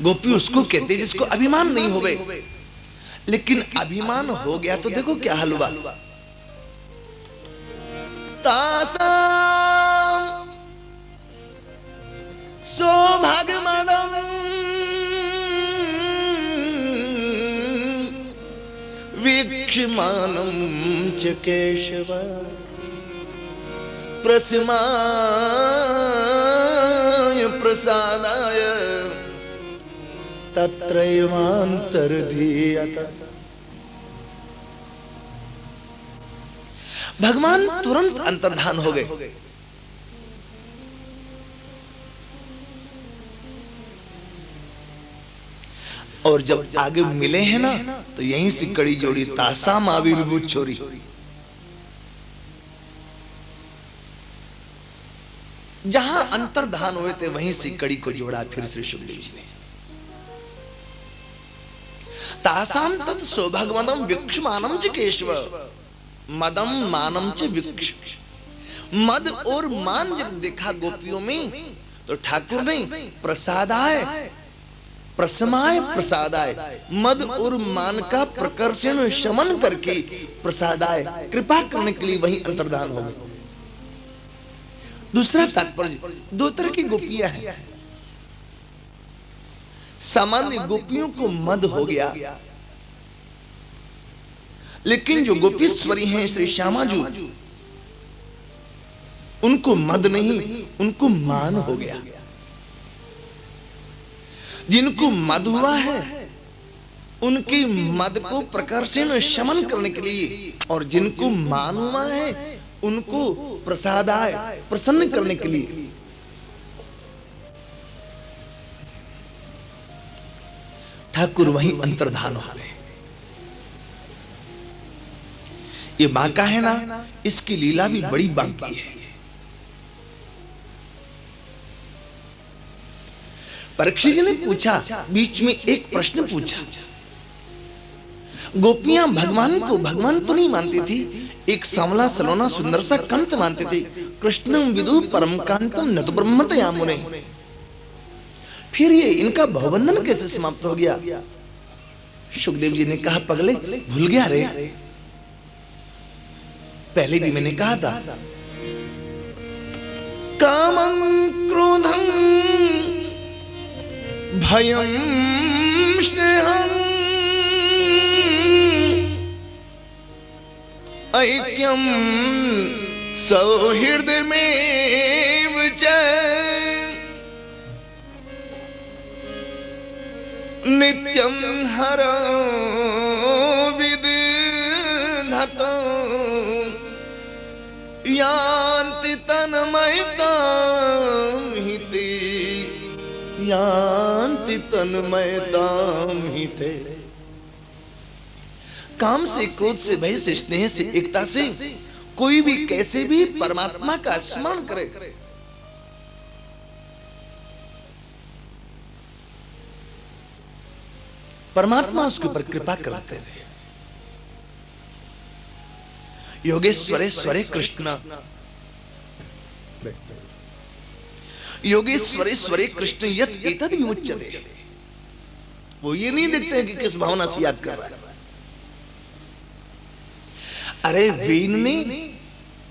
गोपी उसको कहते जिसको अभिमान नहीं होवे, लेकिन अभिमान हो गया तो देखो क्या हाल हुआ। तासाम सौभाग्यमदम वीक्षमानं च केशव प्रसमाय प्रसादाय तत्रैवान्तर्धीयत। भगवान तुरंत अंतर्धान हो गए। और जब आगे मिले हैं ना तो यहीं से कड़ी जोड़ी, तासाम आविर्भूत छोरी। जहां अंतर्धान हुए थे वहीं से कड़ी को जोड़ा फिर श्री सुखदेव जी ने। तासाम तत् सौभाग्यमदम वीक्षमानम च केशव मदम मानम च वीक्ष। मद और मान जब देखा गोपियों में तो ठाकुर ने प्रसादाय प्रसमाय प्रसादाय, मद और मान का प्रकर्षण शमन करके प्रसादाय कृपा करने के लिए वहीं अंतर्धान हो गए। दूसरा तात्पर्य, दो तरह की गोपियां हैं। सामान्य गोपियों को मद हो गया, लेकिन जो गोपीश्वरी हैं श्री श्यामाजू, उनको मद नहीं, उनको मान हो गया। जिनको मद हुआ है उनकी मद को प्रकर्षण शमन करने के लिए, और जिनको मान हुआ है उनको प्रसादाय प्रसन्न करने के लिए। ठाकुर वहीं अंतर्धान हो गए। ये बांका है ना, इसकी लीला भी बड़ी बांकी है। परीक्षित जी ने पूछा, बीच में एक प्रश्न पूछा। गोपियां भगवान को भगवान तो नहीं मानती थी, एक सांवला सलोना सुंदर सा कंत मानते थे। कृष्णम विदु परम कांतम न तो ब्रह्मतया मुने। फिर ये इनका भवबंधन कैसे समाप्त हो गया? सुखदेव जी ने कहा, पगले भूल गया रे, पहले भी मैंने कहा था, कामं क्रोधं भयं स्नेहं ऐक्यं सौहृदमेव च नित्यं हरो विदधतं यान्ति तन्मयतां हिते, यान्ति तन्मयतां हिते। काम से, क्रोध से, भय से, स्नेह से, एकता से कोई भी कैसे भी परमात्मा का स्मरण करे, परमात्मा उसके ऊपर कृपा करते रहे। योगेश्वरेश्वरे कृष्ण, योगेश्वरेश्वरे कृष्ण यत् एतद् विमुच्यते। वो ये नहीं देखते कि किस भावना से याद कर रहा है। अरे वेन ने,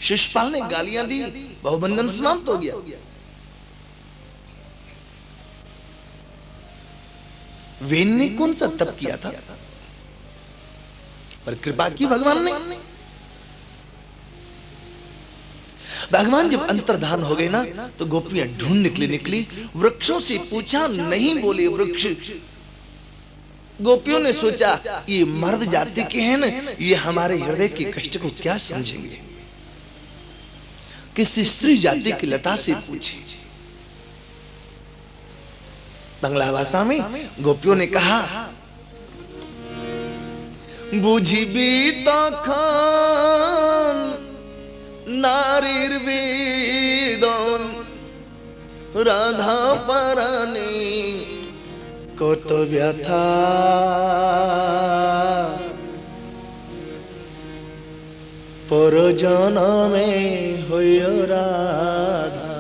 शिशुपाल ने गालियां दी, बहुबंधन समाप्त हो गया। वेन ने कौन सा तप किया था, पर कृपा की भगवान ने। भगवान जब अंतर्धान हो गए ना तो गोपियां ढूंढ निकली। वृक्षों से पूछा, नहीं बोले वृक्ष। गोपियों ने सोचा ये मर्द जाति के हैं ना, ये हमारे हृदय के कष्ट को क्या समझेंगे, किसी स्त्री जाति की लता से पूछे। बांग्ला भाषा में गोपियों ने कहा, बुझी भी तखन नारीर वेदन राधा परानी কত ব্যথা পরজনমে হইও রাধা।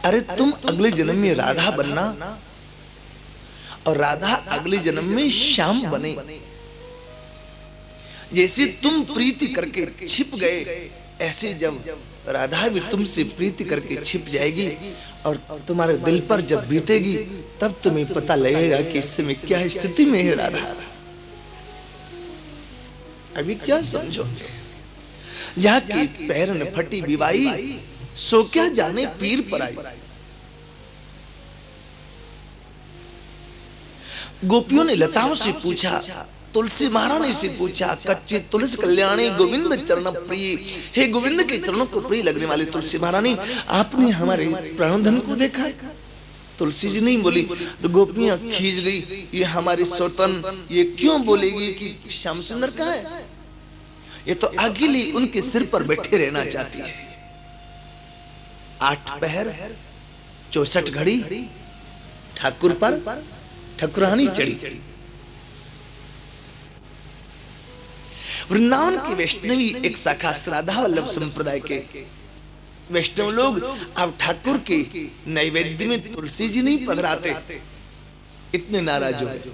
अरे तुम अगले जन्म में राधा बनना और राधा अगले जन्म में श्याम बने। जैसे तुम प्रीति करके छिप गए, ऐसे जब राधा भी तुमसे प्रीति करके छिप जाएगी और तुम्हारे दिल पर जब बीतेगी, तब तुम्हें पता लगेगा कि इस समय क्या स्थिति में है राधा। अभी क्या समझोगे? जहाँ की पैर न फटी विवाई, सो क्या जाने पीर पर आई। गोपियों ने लताओं से पूछा, तुलसी महारानी से पूछा, कच्ची तुलसी कल्याणी गोविंद चरण प्रिय, हे गोविंद के चरणों को प्रिय लगने वाली तुलसी महारानी, आपने हमारे प्राणधन को देखा है? तुलसी जी नहीं बोली तो गोपियां खींच गई, ये हमारी सौतन ये क्यों बोलेगी कि श्याम सुंदर कहाँ है? ये तो अकेली उनके सिर पर बैठे रहना चाहती है। 8 पहर 64 घड़ी ठाकुर पर ठकुरानी चढ़ी। वृंदावन की वैष्णवी एक शाखा श्राद्धा वल्लभ संप्रदाय के वैष्णव लोग अब ठाकुर के नैवेद्य में तुलसी जी नहीं पधराते, इतने नाराज हो गए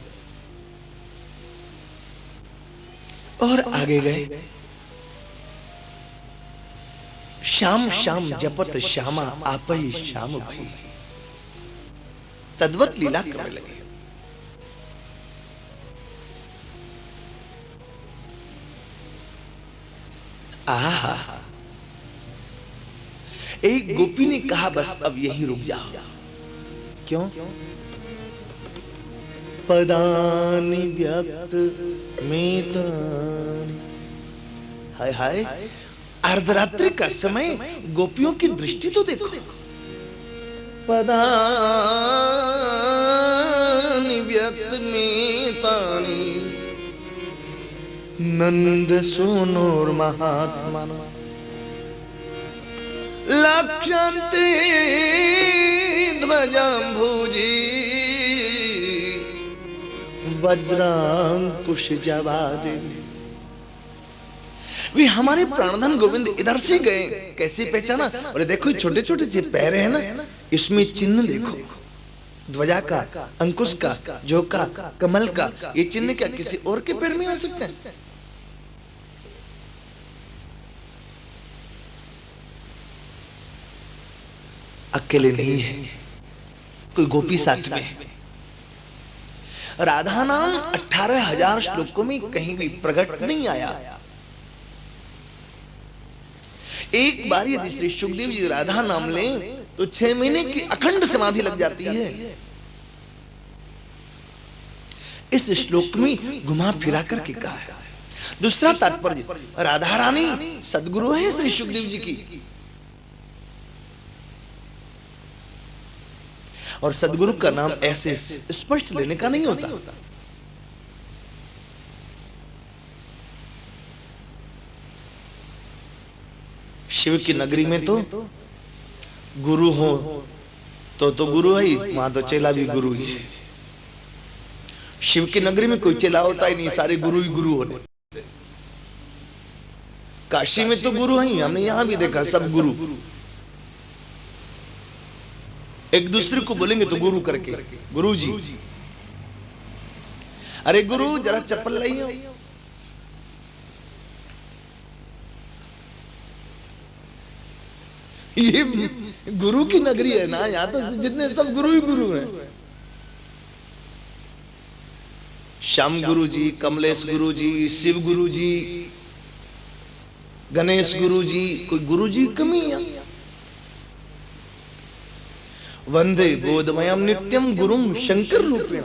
और आगे गए। श्याम श्याम जपत श्यामा आप ही श्याम भई, तद्वत लीला करने लगे। आहा, एक गोपी ने कहा बस अब यही रुक जाओ। क्यों? पदानि व्यक्त में तानि। हाय हाय, अर्धरात्रि का समय, गोपियों की दृष्टि तो देखो। पदानि व्यक्त में तानि, नंद सोनोर महात्मा लक्ष्यन्ते ध्वजाम्भुजी वज्रांकुश जवादे। वे हमारे प्राणधन गोविंद इधर से गए, कैसे पहचाना? और देखो छोटे छोटे से पैर है ना, इसमें चिन्ह देखो, ध्वजा का, अंकुश का, झोंका, कमल का। ये चिन्ह क्या किसी और के पैर में हो सकते हैं? अकेले नहीं है, कोई गोपी साथ में है। राधा नाम 18,000 श्लोकों में कहीं भी प्रकट नहीं आया। एक बार यदि श्री सुखदेव जी राधा नाम लें तो 6 महीने की अखंड समाधि लग जाती है। इस श्लोक में घुमा फिरा करके कहा है। दूसरा तात्पर्य, राधा रानी सदगुरु है श्री सुखदेव जी की, और सदगुरु का नाम ऐसे स्पष्ट लेने का नहीं होता। शिव की नगरी में तो गुरु हो तो गुरु है ही, वहां तो चेला भी गुरु ही है। शिव की नगरी में कोई चेला होता ही नहीं, सारे गुरु ही गुरु होने। काशी में तो गुरु है, हमने यहां भी देखा सब गुरु एक दूसरे को बोलेंगे तो गुरु करके, गुरु जी, अरे गुरु जरा चप्पल लाइए। ये गुरु की नगरी है ना, यहां तो जितने सब गुरु ही गुरु हैं। श्याम गुरु जी, कमलेश गुरु जी, शिव गुरु जी, गणेश गुरु जी, कोई गुरु जी कमी है? वंदे बोधमयम नित्यम गुरुम शंकर रूपेण।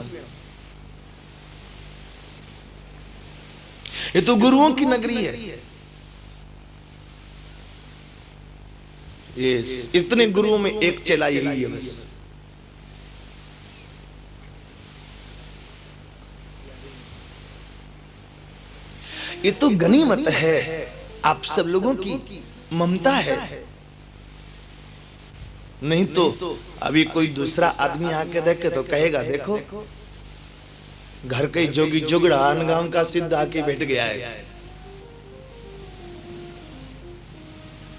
ये तो गुरुओं की नगरी है। ये इतने गुरुओं में एक चेला यही है बस। ये तो गनीमत है, आप सब लोगों की ममता है। नहीं तो अभी कोई दूसरा आदमी आके देखे तो कहेगा देखो घर के जोगी जुगड़ा गांव का सिद्ध आके बैठ गया है।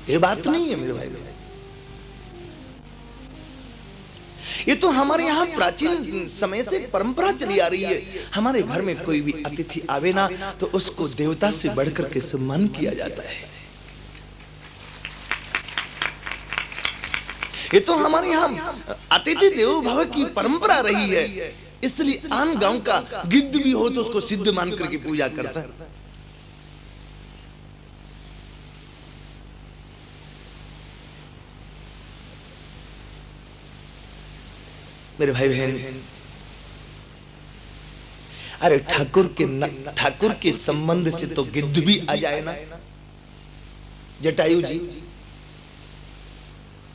ये बात नहीं है मेरे भाई। ये तो हमारे यहाँ प्राचीन समय से परंपरा चली आ रही है। हमारे घर में कोई भी अतिथि आवे ना तो उसको देवता से बढ़कर के सम्मान किया जाता है। ये तो हमारे यहाँ अतिथि देवो भव की परंपरा रही है। इसलिए आन गांव का गिद्ध भी हो तो उसको सिद्ध मान करके पूजा करता है। मेरे भाई बहन, अरे ठाकुर के संबंध से तो गिद्ध भी आ जाए ना, जटायु जी,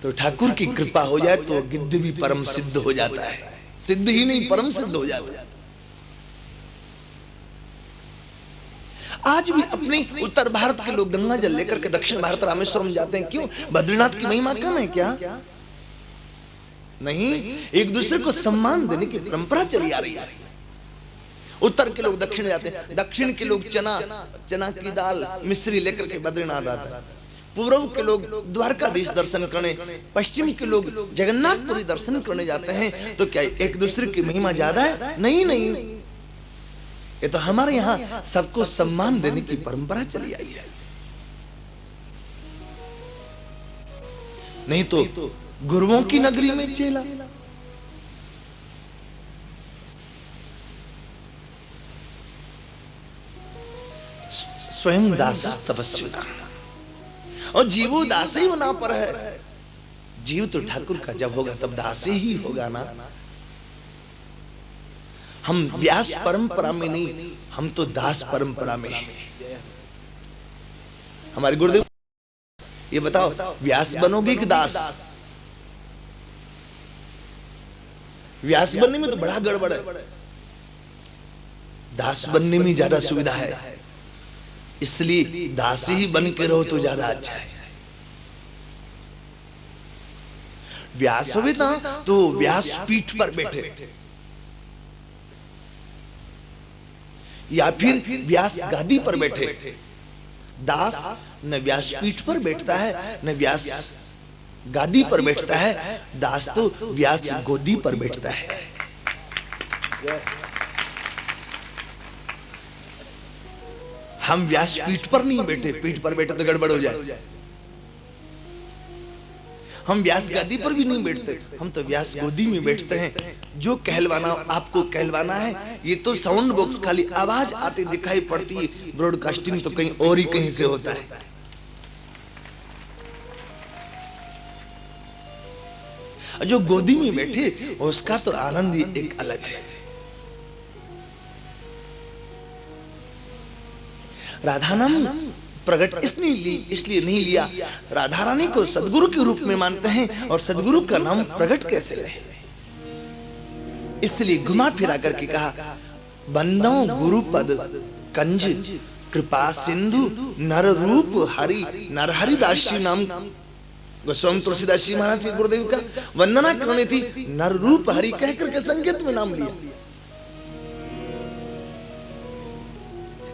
तो ठाकुर की कृपा हो जाए तो गिद्ध भी परम सिद्ध हो जाता है। सिद्ध ही नहीं, परम सिद्ध हो जाता है। आज भी अपने उत्तर भारत के लोग गंगा जल लेकर के दक्षिण भारत रामेश्वरम जाते हैं। क्यों? बद्रीनाथ की महिमा कम है क्या? नहीं, एक दूसरे को सम्मान देने की परंपरा चली आ रही है। उत्तर के लोग दक्षिण जाते हैं, दक्षिण के लोग चना की दाल मिश्री लेकर के बद्रीनाथ आते हैं। पूर्व के लोग द्वारकाधीश दर्शन करने, पश्चिम के लोग जगन्नाथपुरी दर्शन करने जाते हैं। तो क्या एक दूसरे की महिमा ज्यादा है? नहीं नहीं, ये तो हमारे यहाँ सबको सम्मान देने की परंपरा चली आई है। नहीं तो गुरुओं की नगरी में चेला। स्वयं दास तपस्विना, और जीवो दासी बना पर है। जीव तो ठाकुर का जब होगा तब दासी ही होगा ना। हम व्यास परंपरा में नहीं, हम तो दास परंपरा में। हमारे गुरुदेव ये बताओ, व्यास बनोगे कि दास? व्यास बनने में तो बड़ा गड़बड़ है, दास बनने में ज्यादा सुविधा है। इसलिए दास ही बन के रहो तो ज्यादा अच्छा है। व्यास हो ना तो व्यास पीठ पर बैठे, या फिर व्यास गादी पर बैठे। दास न व्यास पीठ पर बैठता है न व्यास गादी पर बैठता है, दास तो व्यास गोदी पर बैठता है। हम व्यास पीठ पर नहीं बैठे, पीठ पर बैठे तो गड़बड़ हो जाए। हम व्यास गादी पर भी नहीं बैठते, हम तो व्यास गोदी में बैठते हैं। जो कहलवाना आपको कहलवाना है, ये तो साउंड बॉक्स खाली आवाज आती दिखाई पड़ती है, ब्रॉडकास्टिंग तो कहीं और ही कहीं से होता है। जो गोदी में बैठे उसका तो आनंद ही एक अलग है। राधा नाम प्रकट इसलिए नहीं लिया, राधा रानी को सदगुरु के रूप में मानते हैं, और सदगुरु का नाम प्रकट कैसे रहे, इसलिए घुमा फिरा करके कहा, बंदो गुरु पद कंज कृपा सिंधु नर रूप हरि। नर हरिदास जी नाम गोस्वामी तुलसीदास जी महाराज के गुरुदेव का वंदना करनी थी, नर रूप हरि कह करके संकेत में नाम लिया।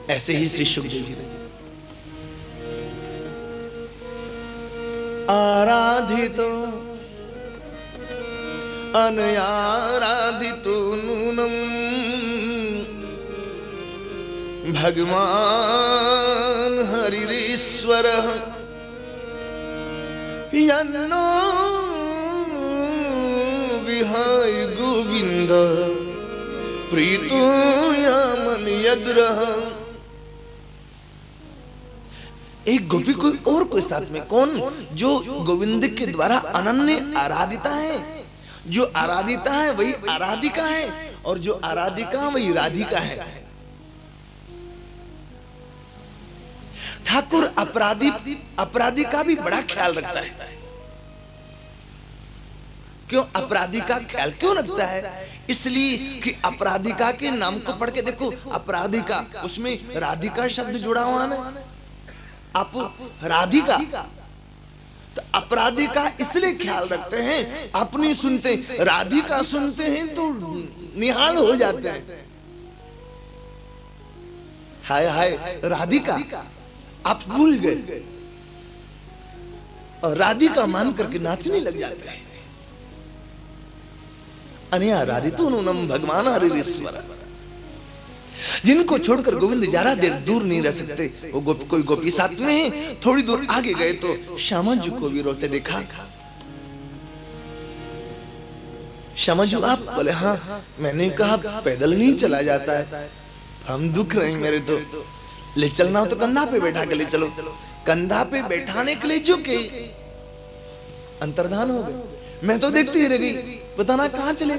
ऐसे ही श्री सुखदेव जी ने आराधितो अनयाराधितो नूनम भगवान हरिरीश्वरः यन्नो विहाय गोविंद प्रीतो यामन यद्रः। एक गोपी कोई और कोई साथ में, कौन? जो गोविंद के द्वारा अनन्य आराधिता है। जो आराधिता है वही आराधिका है, और जो आराधिका वही राधिका है। ठाकुर अपराधी का भी बड़ा ख्याल रखता है। क्यों अपराधिका ख्याल क्यों रखता है? इसलिए कि अपराधिका के नाम को पढ़ के देखो, अपराधिका उसमें राधिका शब्द जुड़ा हुआ है, आप राधिका। तो अपराधिका इसलिए ख्याल रखते हैं, अपनी सुनते, राधिका सुनते हैं तो निहाल हो जाते हैं। हाय हाय राधिका, आप भूल गए और राधिका मान करके नाचने लग जाते हैं। अनया राजितो नूनम भगवान हरिश्वर। जिनको छोड़कर गोविंद ज्यादा देर दूर नहीं रह सकते, वो कोई गोपी साथ में है। थोड़ी दूर आगे गए तो श्यामा जी को भी रोते देखा। श्यामा जी आप? बोले हाँ। मैंने कहा पैदल नहीं चला जाता है, हम दुख रहे हैं मेरे तो, ले चलना हो तो कंधा पे बैठा के ले चलो। कंधा पे बैठाने के लिए झुके, अंतर्धान हो गए। मैं तो देखती ही रह गई, बताना कहां चले।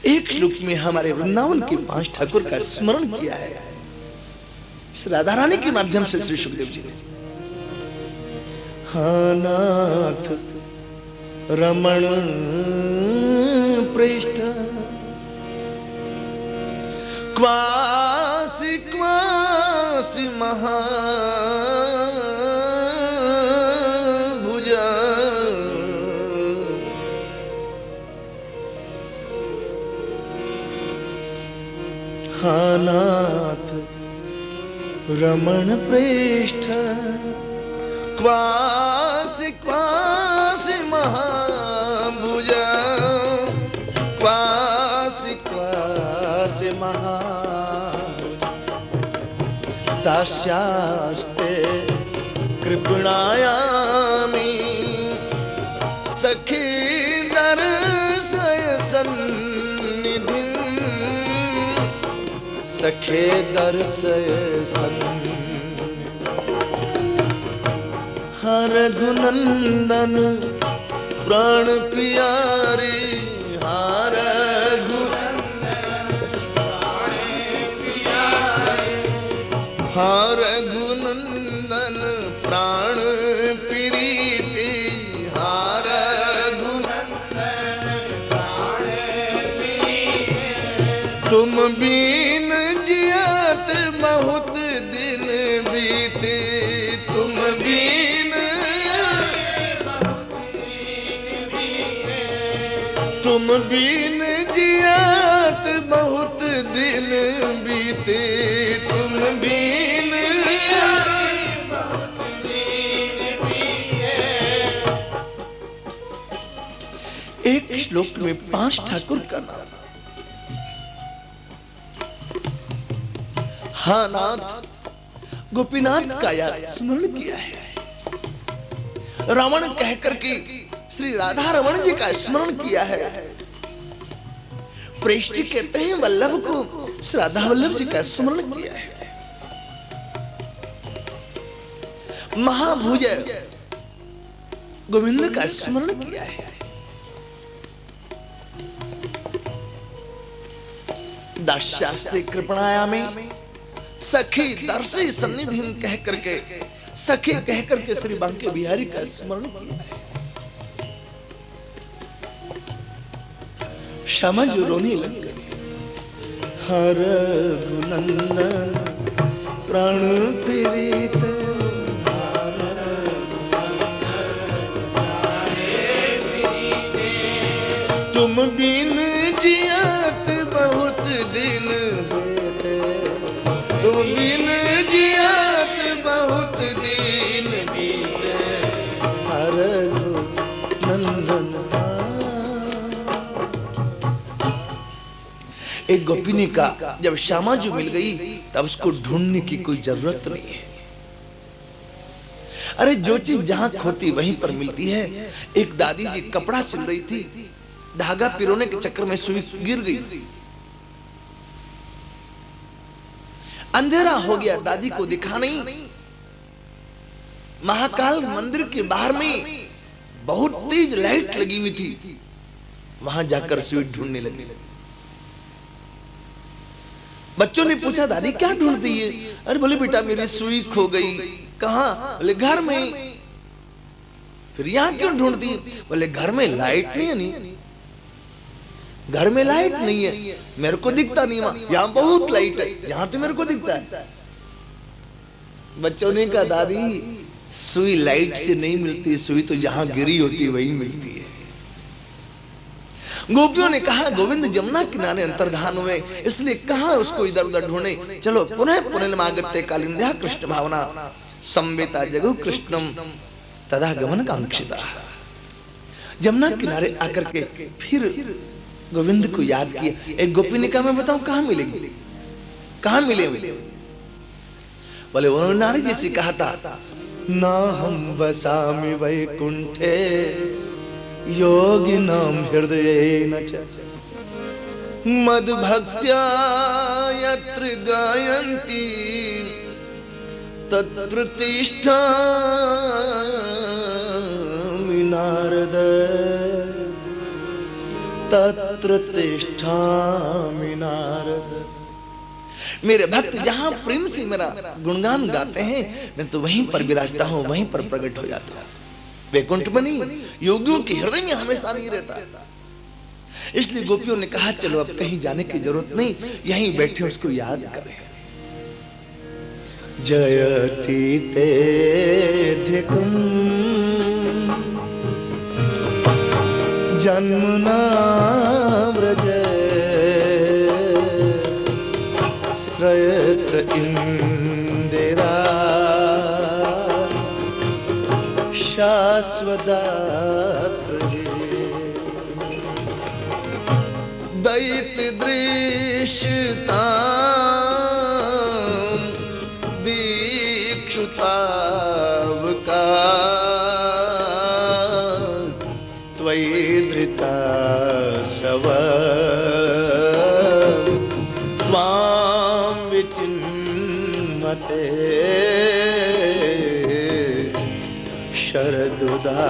एक श्लोक में हमारे वृंदावन के 5 ठाकुर का स्मरण किया है इस राधा रानी के माध्यम से श्री सुखदेव जी ने। हाँ नाथ रमण पृष्ठ क्वासी क्वासी महाभुजा हाँ नाथ रमण पृष्ठ क्वासी क्वासी महाभुजा क्वासी क्वासी महाभुजा दास्यास्ते कृपणायामि सखी दर्शय सन्निधिं सखे दर्शय सन्निधिं हर रघुनंदन प्राण प्यारे हर रघुनंदन प्राण प्रीति हर तुम बीन जियत बहुत दिन बीते तुम बीन तुम बीन जियत बहुत दिन बीते तुम बीन एक श्लोक में 5 ठाकुर का नाम। हाँ नाथ गोपीनाथ का याद स्मरण किया है। रमण कह करके श्री राधा रमण जी का स्मरण किया है। प्रेष्ठ कहते हैं वल्लभ को, श्री राधा वल्लभ जी का स्मरण किया है। महाभुज गोविंद का स्मरण किया है। दास्यास्ते कृपणायामि सखी दर्शी सन्निधि कह करके सखी कह करके श्री बांके बिहारी का स्मरण किया है। श्यामा जी रोने लग गए। हर रघुनंदन प्राण प्रीत तुम बिन जियत बहुत दिन बीते तुम बिन जियत बहुत दिन बीते हर रघुनंदन। एक गोपिनी का जब श्यामा जी मिल गई तब उसको ढूंढने की कोई जरूरत नहीं है। अरे जो चीज जहां खोती वहीं पर मिलती है। एक दादी जी कपड़ा सिल रही थी, धागा पिरोने के चक्कर में सुई गिर गई, अंधेरा हो गया, दादी को दिखा नहीं। महाकाल मंदिर के बाहर में बहुत तेज लाइट लगी हुई थी, वहां जाकर सुई ढूंढने लगी। बच्चों ने पूछा दादी क्या ढूंढती है? अरे बोले बेटा मेरी सुई खो गई। कहां? बोले घर में। फिर यहां क्यों ढूंढती है? बोले घर में लाइट नहीं है। नहीं, घर में लाइट नहीं है, मेरे को दिखता नहीं। वहां यहां बहुत लाइट है, यहां तो मेरे को दिखता है। बच्चों ने कहा दादी सुई लाइट से नहीं मिलती, सुई तो जहां गिरी होती है वहीं मिलती है। गोपियों ने कहा गोविंद जमुना किनारे अंतर्धान हुए, इसलिए कहां उसको इधर उधर ढूंढे। चलो पुनः पुनर्मागते कालिंद्या कृष्ण भावना संवेता जगु कृष्णम तदा गमन कांक्षिता। जमुना किनारे आकर के फिर गोविंद को याद किया। एक गोपी ने कहा मैं बताऊं कहां मिलेगी, कहां मिले? बोले उन्होंने नारद जी से कहा था ना हम वसामि वैकुंठे योगी नाम हृदय न च मद भक्त्या यत्र गायन्ति तत्र तिष्ठामि नारद, तत्र तिष्ठामि नारद। मेरे भक्त जहां प्रेम से मेरा गुणगान गाते हैं मैं तो वहीं पर विराजता हूं, वहीं पर प्रकट हो जाता हूं। वैकुंठ में नहीं, योगियों के हृदय में हमेशा नहीं रहता। इसलिए गोपियों ने कहा चलो अब कहीं जाने की जरूरत नहीं, यहीं बैठे उसको याद करें। जयति तेधिकं जन्मना व्रज श्रयत इंदिरा शाश्वदात्री दैत दृश्यता दीक्षुतावका त्वयि धृता सव त्वां विचिन्मते शरदुदासे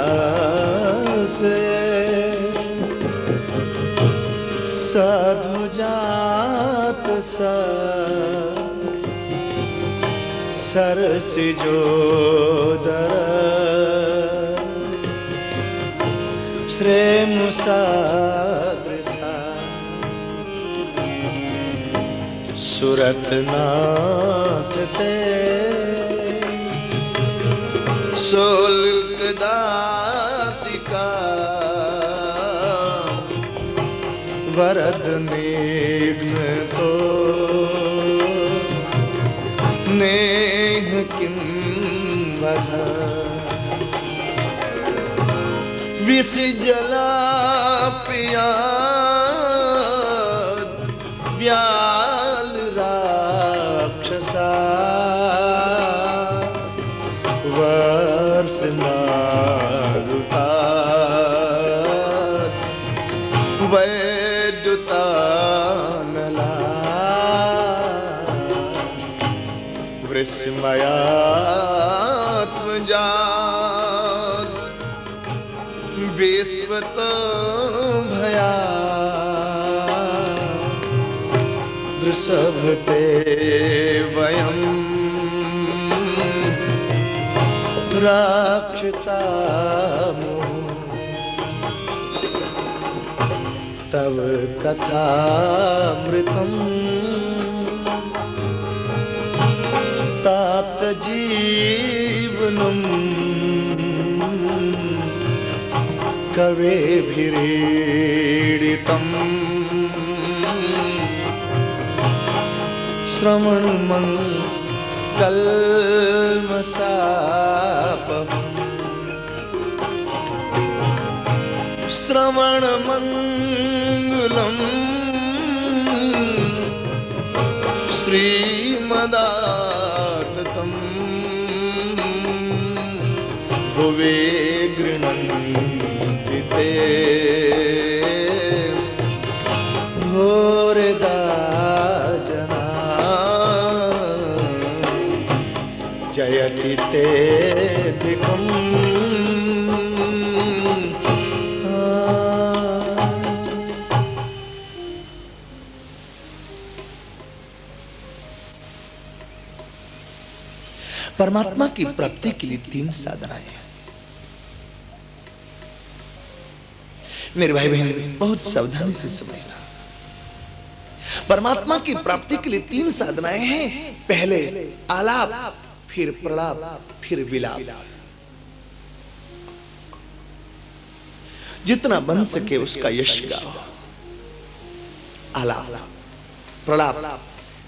साधु जात सा सरसिजोदर श्रेमुसादृशा सुरतनाथ ते सोल्कदासिका वरद निघ्न तो नेह किं वद विष जला पिया व्याल राक्षसा वर्ष मारुता वैद्युतानला वृषमयात्मजात विश्वत भया दृशभृते वयं राक्षता तव कथामृतम् ताप्त जीवनम् कवेभिरीडितम् श्रवणमङ्गलमसापहम् श्रवणमङ्गलम् श्रीमदाततम् भुवे गृह्णन्ति ते भोरदा जना जयति तेधिकम् परमात्मा की प्राप्ति के लिए 3 साधनाएं हैं। मेरे भाई बहन बहुत सावधानी से समझना। परमात्मा की प्राप्ति के लिए 3 साधनाएं हैं। पहले आलाप, फिर प्रलाप, फिर विलाप। जितना बन सके उसका यश गाओ। आलाप, प्रलाप,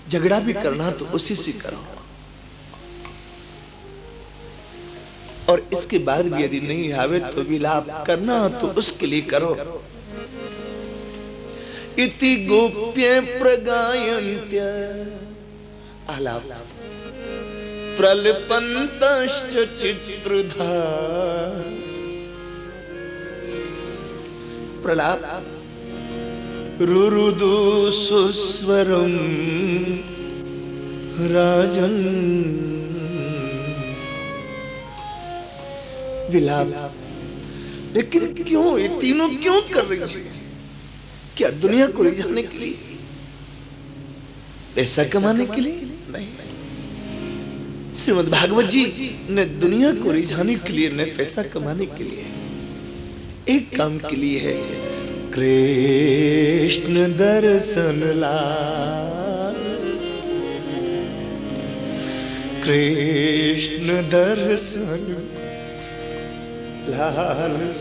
झगड़ा भी करना तो उसी से करो। और इसके बाद भी यदि नहीं आवे तो विलाप करना तो उसके लिए करो। इति गोप्य प्रगायन्त्य आलाप प्रलपन्तश्च चित्रधा। प्रलाप रुरुदु सुस्वरम राजन। विलाप, लेकिन क्यों ये तीनों क्यों कर रही है? क्या दुनिया को रिझाने के लिए, पैसा कमाने के लिए? नहीं, श्रीमद् भागवत जी ने दुनिया को रिझाने के लिए, न पैसा कमाने के लिए, एक काम के लिए है, कृष्ण दर्शन लालस, कृष्ण दर्शन लालस।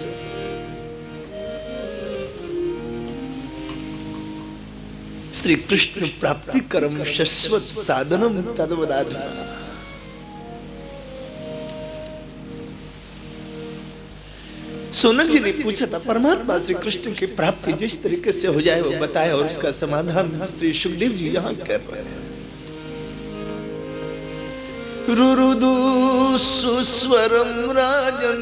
श्री कृष्ण प्राप्ति कर्म शाश्वत साधनम तद्वदाधुना। सोनक जी ने पूछा था परमात्मा श्री कृष्ण की प्राप्ति जिस तरीके से हो जाए वो बताए, और उसका समाधान श्री सुखदेव जी यहाँ कर रहे हैं। रुरुदु सुस्वरम राजन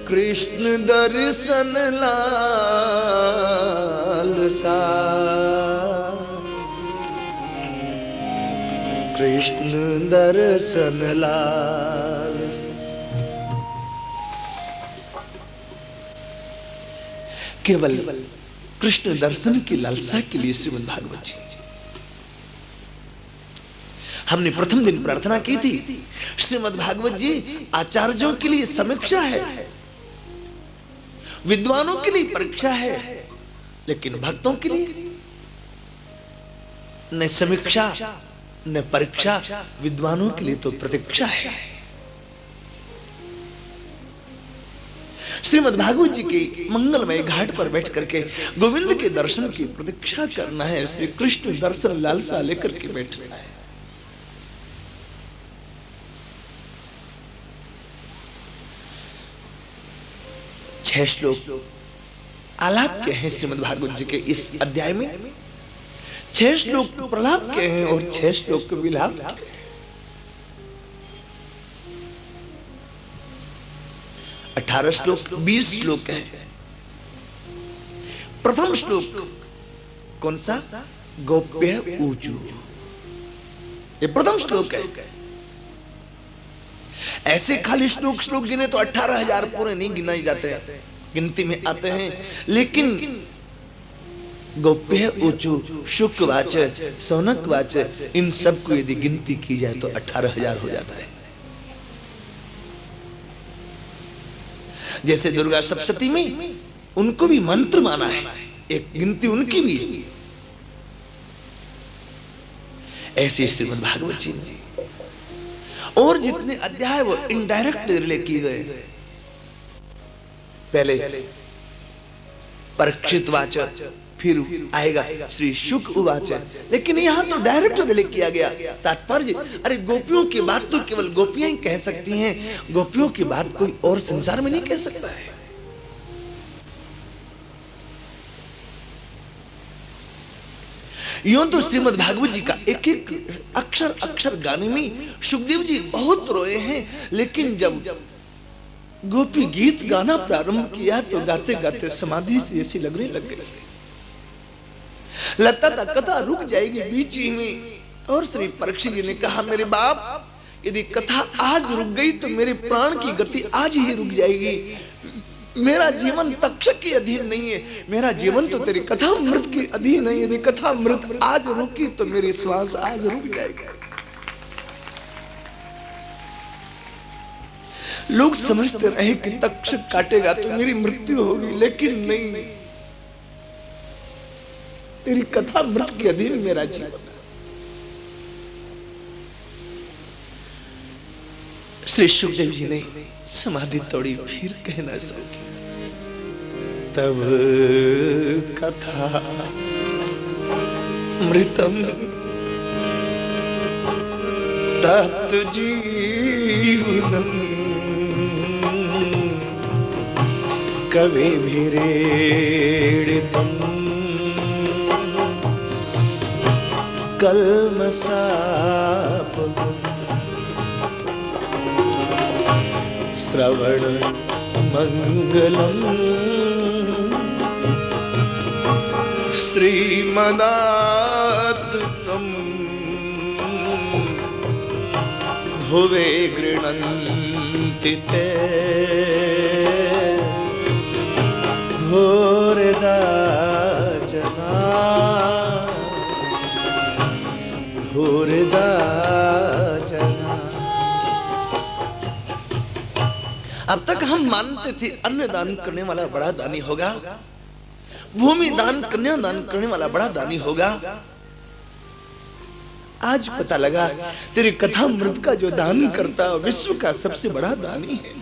कृष्ण दर्शन लालसा, कृष्ण दर्शन लालसा। केवल कृष्ण दर्शन की लालसा के लिए श्रीमद् भागवत जी, हमने प्रथम दिन प्रार्थना की थी, श्रीमद् भागवत जी आचार्यों के लिए समीक्षा है, विद्वानों के लिए परीक्षा है, लेकिन भक्तों के लिए न समीक्षा न परीक्षा, विद्वानों के लिए तो प्रतीक्षा है। श्रीमद् भागवत जी के मंगलमय घाट पर बैठ करके गोविंद के दर्शन की प्रतीक्षा करना है, श्री कृष्ण दर्शन लालसा लेकर के बैठना है। छह श्लोक आलाप के हैं श्रीमद् भागवत जी के इस अध्याय में, 6 श्लोक प्रलाप के हैं और 6 श्लोक विलाप के हैं। 18 श्लोक 20 श्लोक हैं। प्रथम श्लोक कौन सा? गोप्य ऊचू, ये प्रथम श्लोक है। ऐसे खाली श्लोक गिने तो 18,000 पूरे नहीं गिनाए जाते हैं, गिनती में आते हैं, लेकिन गोप्य ऊचू शुक वाच सौनक वाच इन सब को यदि गिनती की जाए तो 18,000 हो जाता है। जैसे दुर्गा सप्तशती में उनको भी मंत्र माना है, एक गिनती उनकी भी, ऐसे श्रीमद् भागवत जी में और जितने अध्याय वो इनडायरेक्ट रिलेट किए गए। पहले परीक्षित वाच, फिर आएगा श्री शुक उवाच, लेकिन यहां तो डायरेक्ट रिलेट किया गया। तात्पर्य, अरे गोपियों की बात तो केवल गोपियां ही कह सकती हैं, गोपियों की बात कोई और संसार में नहीं कह सकता है। यूं तो श्रीमद् भागवत जी का एक एक अक्षर अक्षर गाने में सुखदेव जी बहुत रोए हैं, लेकिन जब गोपी गीत गाना प्रारंभ किया तो गाते गाते समाधि से ऐसी लगने लग गई, लगता था कथा रुक जाएगी बीच ही में। और श्री परीक्षित जी ने कहा, मेरे बाप, यदि कथा आज रुक गई तो मेरे प्राण की गति आज ही रुक जाएगी। मेरा जीवन तक्षक के अधीन नहीं है, मेरा जीवन तो तेरी कथा मृत के अधीन है। यदि कथा मृत आज रुकी तो मेरी श्वास आज रुक जाएगी। लोग समझते रहे कि तक्षक काटेगा तो मेरी मृत्यु होगी, लेकिन नहीं, तेरी कथा मृत के अधीन मेरा जीवन है। श्री सुखदेव जी ने समाधि तोड़ी, फिर कहना शुरू किया, तब कथा मृतम तप्त जीवनम कविभिरीडितम् कल्मषापहम् श्रवण मंगलम् श्रीमदाततं भुवे गृह्णन्ति ते घोरदा जना घोरदा जना। अब तक हम मानते थे अन्न दान करने वाला बड़ा दानी होगा, भूमि दान कन्यादान करने वाला बड़ा दानी होगा। आज पता लगा तेरी कथा मृत का जो दान करता विश्व का सबसे बड़ा दानी है।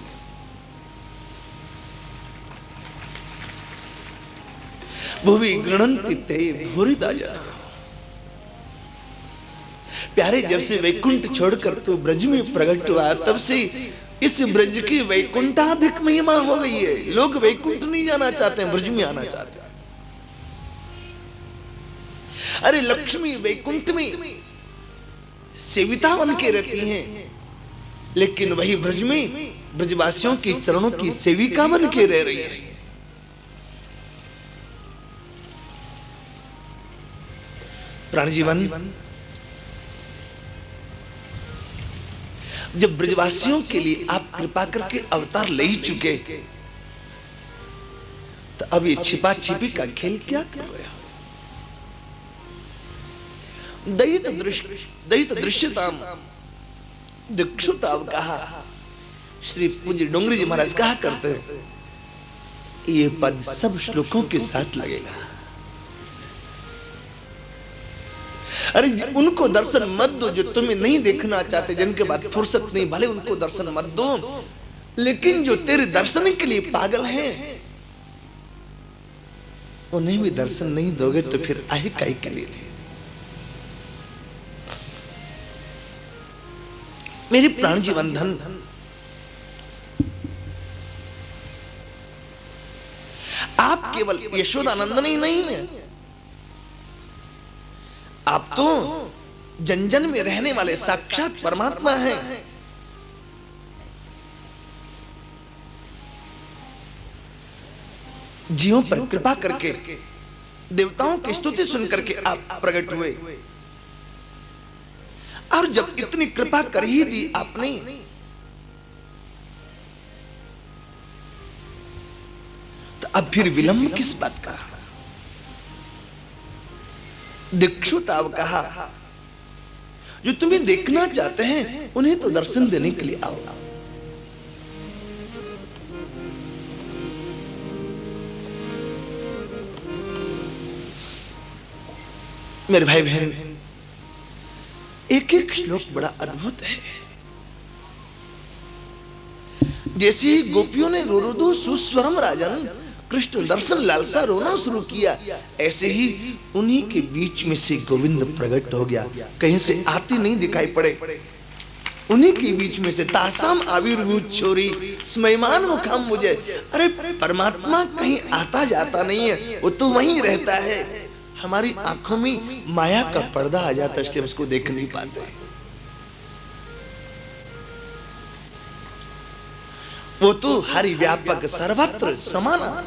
भूमि गृह्णन्ति ते भूरिदा जना। प्यारे, जब से वैकुंठ छोड़कर तू ब्रज में प्रकट हुआ तब से इस ब्रज की वैकुंठाधिक महिमा हो गई है। लोग वैकुंठ नहीं जाना चाहते हैं, ब्रज में आना चाहते हैं। अरे लक्ष्मी वैकुंठ में सेविता बन के रहती हैं, लेकिन वही ब्रज में ब्रजवासियों के चरणों की सेविका बन के रह रही है। प्राणजीवन, जब ब्रजवासियों के लिए आप कृपा करके अवतार ले ही चुके, तो अब ये छिपा छिपी का खेल क्या कर रहे हो? दयित दृश्यताम दिक्षुताव कहा श्री पूज्य डोंगरी जी महाराज कहा करते हैं, ये पद सब श्लोकों के साथ लगेगा। अरे उनको दर्शन मत दो जो तुम्हें नहीं देखना चाहते, जिनके बाद फुर्सत नहीं, भले उनको दर्शन मत दो, लेकिन जो तेरे दर्शन के लिए पागल हैं उन्हें भी दर्शन नहीं दोगे तो फिर आए काहे के लिए थे? मेरे प्राण जीवन धन, आप केवल यशोदानंदन ही नहीं है, आप तो जन जन में रहने वाले साक्षात परमात्मा हैं। जीवों पर कृपा करके देवताओं की स्तुति सुनकर के आप प्रकट हुए, और जब इतनी कृपा कर ही दी आपने, तो अब फिर विलंब किस बात का? दिक्षुताव कहा, जो तुम्हें देखना चाहते हैं उन्हें तो दर्शन देने के लिए आओ। मेरे भाई बहन, एक एक श्लोक बड़ा अद्भुत है। जैसे ही गोपियों ने रो रो दो सुस्वरम राजन कृष्ण दर्शन लालसा रोना शुरू किया, ऐसे ही उन्हीं के बीच में से गोविंद प्रकट हो गया। कहीं से आते नहीं दिखाई पड़े, उन्हीं के बीच में से तासाम आविर्भूत छोरी स्मयमान मुखाम मुझे। अरे परमात्मा कहीं आता जाता नहीं है, वो तो वहीं रहता है। हमारी आंखों में माया का पर्दा आ जाता है, इसलिए उसको देख नहीं पाते। वो तो हरि व्यापक सर्वत्र समाना,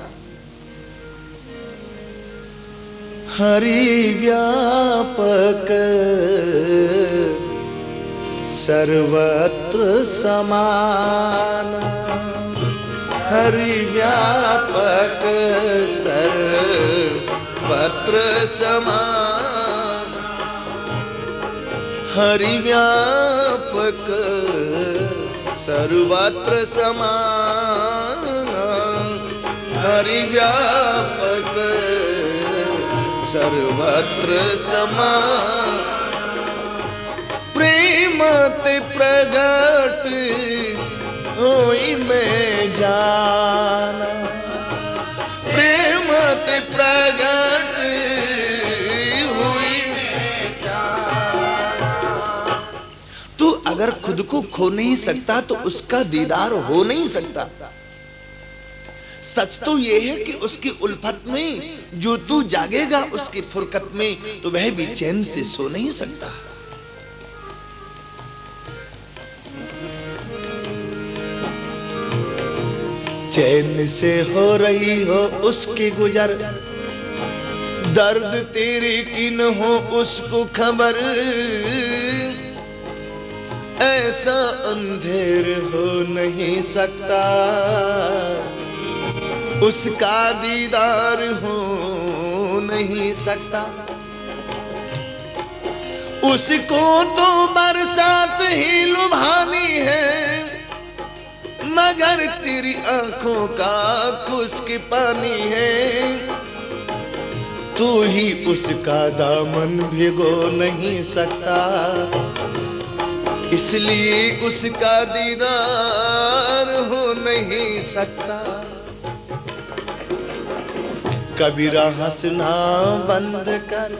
हरि व्यापक सर्वत्र समान, हरि व्यापक सर्वत्र समान, हरि व्यापक सर्वत्र समान, हरि व्यापक सर्वत्र समान। प्रेम ते प्रगट होई मैं जाना, प्रेम ते प्रगट हुई मैं जाना। तू अगर खुद को खो नहीं सकता तो उसका दीदार हो नहीं सकता। सच तो यह है कि उसकी उल्फत में जो तू जागेगा उसकी फुरकत में, तो वह भी चैन से सो नहीं सकता। चैन से हो रही हो उसकी गुजर, दर्द तेरे की न हो उसको खबर, ऐसा अंधेर हो नहीं सकता, उसका दीदार हो नहीं सकता। उसको तो बरसात ही लुभानी है, मगर तेरी आंखों का खुश्क पानी है, तू ही उसका दामन भिगो नहीं सकता, इसलिए उसका दीदार हो नहीं सकता। कबीरा हंसना बंद कर,